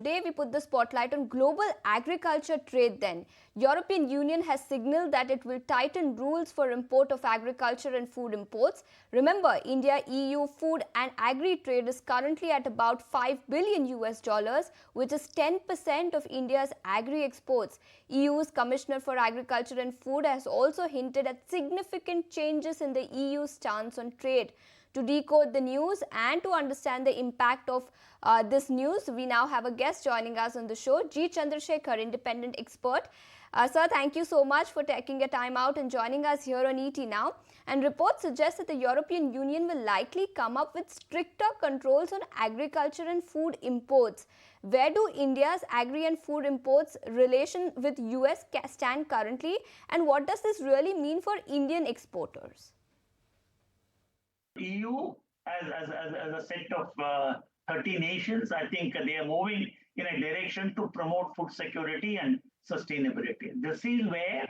Today we put the spotlight on global agriculture trade then. European Union has signaled that it will tighten rules for import of agriculture and food imports. Remember, India EU food and agri trade is currently at about 5 billion US dollars, which is 10% of India's agri exports. EU's Commissioner for Agriculture and Food has also hinted at significant changes in the EU's stance on trade. To decode the news and to understand the impact of this news, we now have a guest joining us on the show, G. Chandrashekhar, independent expert. Sir, thank you so much for taking your time out and joining us here on ET Now. And reports suggest that the European Union will likely come up with stricter controls on agriculture and food imports. Where do India's agri and food imports relation with US stand currently, and what does this really mean for Indian exporters? EU as a set of 30 nations, I think they are moving in a direction to promote food security and sustainability. This is where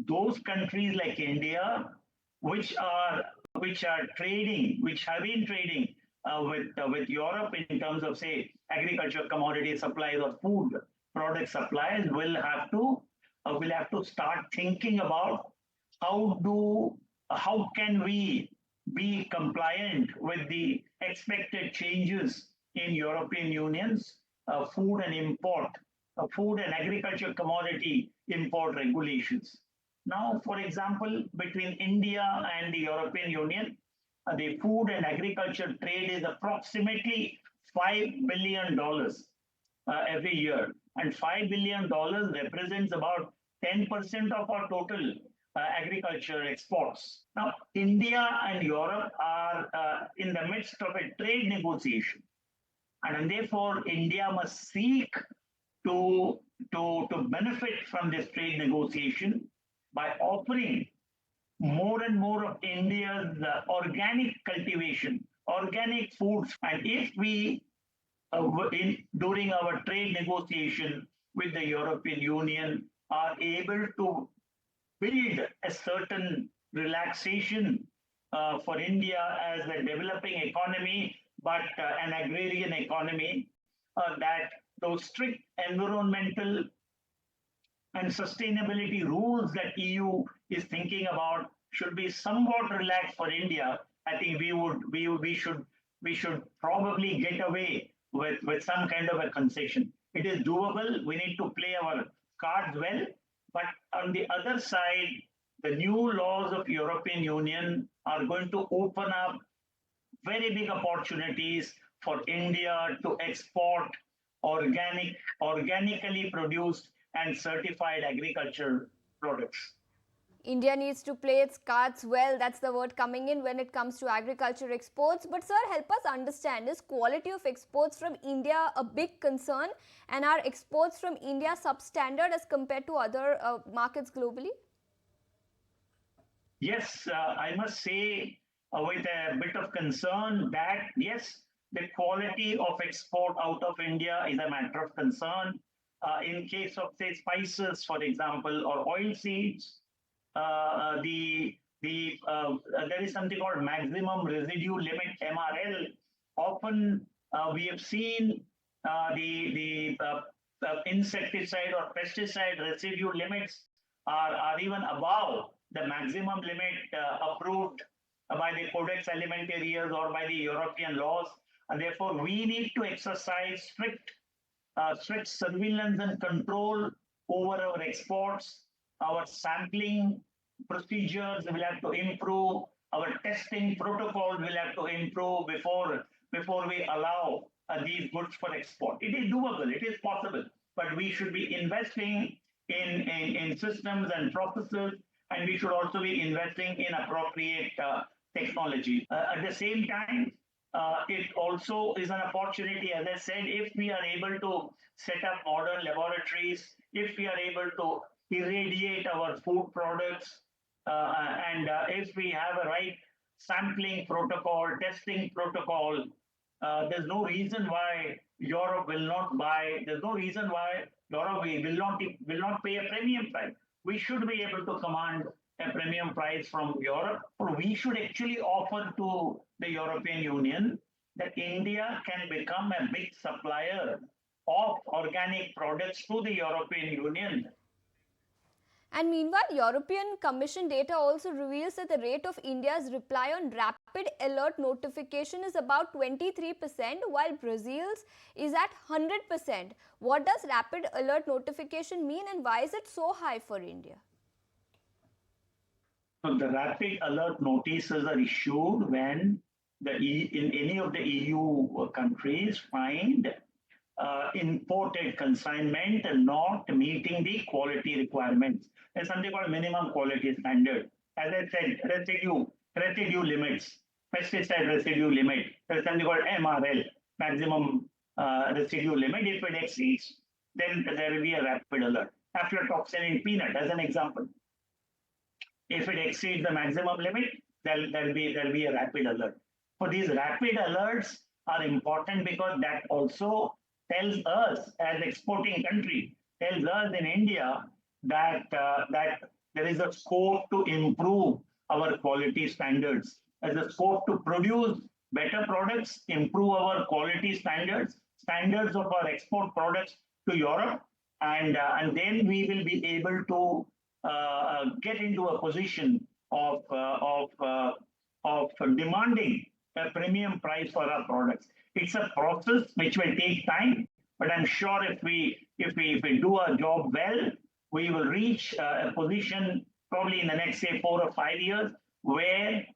those countries like India, which have been trading with Europe in terms of, say, agriculture commodity supplies or food product supplies, will have to start thinking about how can we be compliant with the expected changes in European Union's food and agriculture commodity import regulations. Now, for example, between India and the European Union, the food and agriculture trade is approximately $5 billion every year. And $5 billion represents about 10% of our total agriculture exports. Now, India and Europe are in the midst of a trade negotiation, and therefore India must seek to benefit from this trade negotiation by offering more and more of India's organic cultivation, organic foods. And if we, during our trade negotiation with the European Union, are able to build a certain relaxation for India as a developing economy, but an agrarian economy, that those strict environmental and sustainability rules that EU is thinking about should be somewhat relaxed for India. I think we should probably get away with some kind of a concession. It is doable. We need to play our cards well. But on the other side, the new laws of European Union are going to open up very big opportunities for India to export organically produced and certified agriculture products. India needs to play its cards well. That's the word coming in when it comes to agriculture exports. But sir, help us understand, is quality of exports from India a big concern, and are exports from India substandard as compared to other markets globally? Yes, I must say with a bit of concern that yes, the quality of export out of India is a matter of concern. In case of, say, spices, for example, or oil seeds, there is something called maximum residue limit, MRL. Often we have seen the insecticide or pesticide residue limits are even above the maximum limit approved by the Codex Alimentarius or by the European laws, and therefore we need to exercise strict surveillance and control over our exports. Our sampling procedures will have to improve. Our testing protocols will have to improve before we allow these goods for export. It is doable. It is possible. But we should be investing in systems and processes, and we should also be investing in appropriate technology. At the same time, it also is an opportunity, as I said, if we are able to set up modern laboratories, if we are able to irradiate our food products, and if we have a right sampling protocol, testing protocol, there's no reason why Europe will not buy. There's no reason why Europe will not pay a premium price. We should be able to command a premium price from Europe, or we should actually offer to the European Union that India can become a big supplier of organic products to the European Union. And meanwhile, European Commission data also reveals that the rate of India's reply on rapid alert notification is about 23%, while Brazil's is at 100%. What does rapid alert notification mean, and why is it so high for India? So the rapid alert notices are issued when in any of the EU countries find imported consignment not meeting the quality requirements. There's something called minimum quality standard. As I said, residue limits, pesticide residue limit. There's something called MRL, maximum residue limit. If it exceeds, then there will be a rapid alert. Aflatoxin in peanut, as an example. If it exceeds the maximum limit, there'll be a rapid alert. So these rapid alerts are important because that also tells us as exporting country, tells us in India that there is a scope to improve our quality standards. There's a scope to produce better products, improve our quality standards of our export products to Europe, and then we will be able to get into a position of demanding a premium price for our products. It's a process which will take time, but I'm sure if we do our job well, we will reach a position probably in the next, say, 4 or 5 years where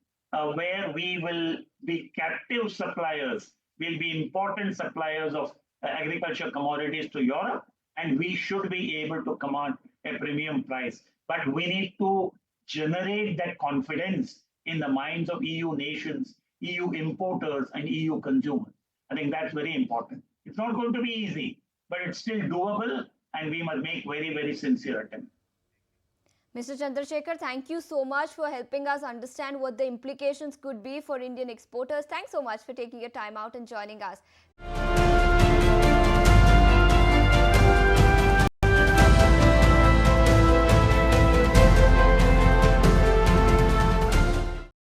we will be captive suppliers, will be important suppliers of agriculture commodities to Europe, and we should be able to command a premium price. But we need to generate that confidence in the minds of EU nations, EU importers, and EU consumers. I think that's very important. It's not going to be easy, but it's still doable, and we must make very, very sincere attempts. Mr. Chandrashekhar, thank you so much for helping us understand what the implications could be for Indian exporters. Thanks so much for taking your time out and joining us.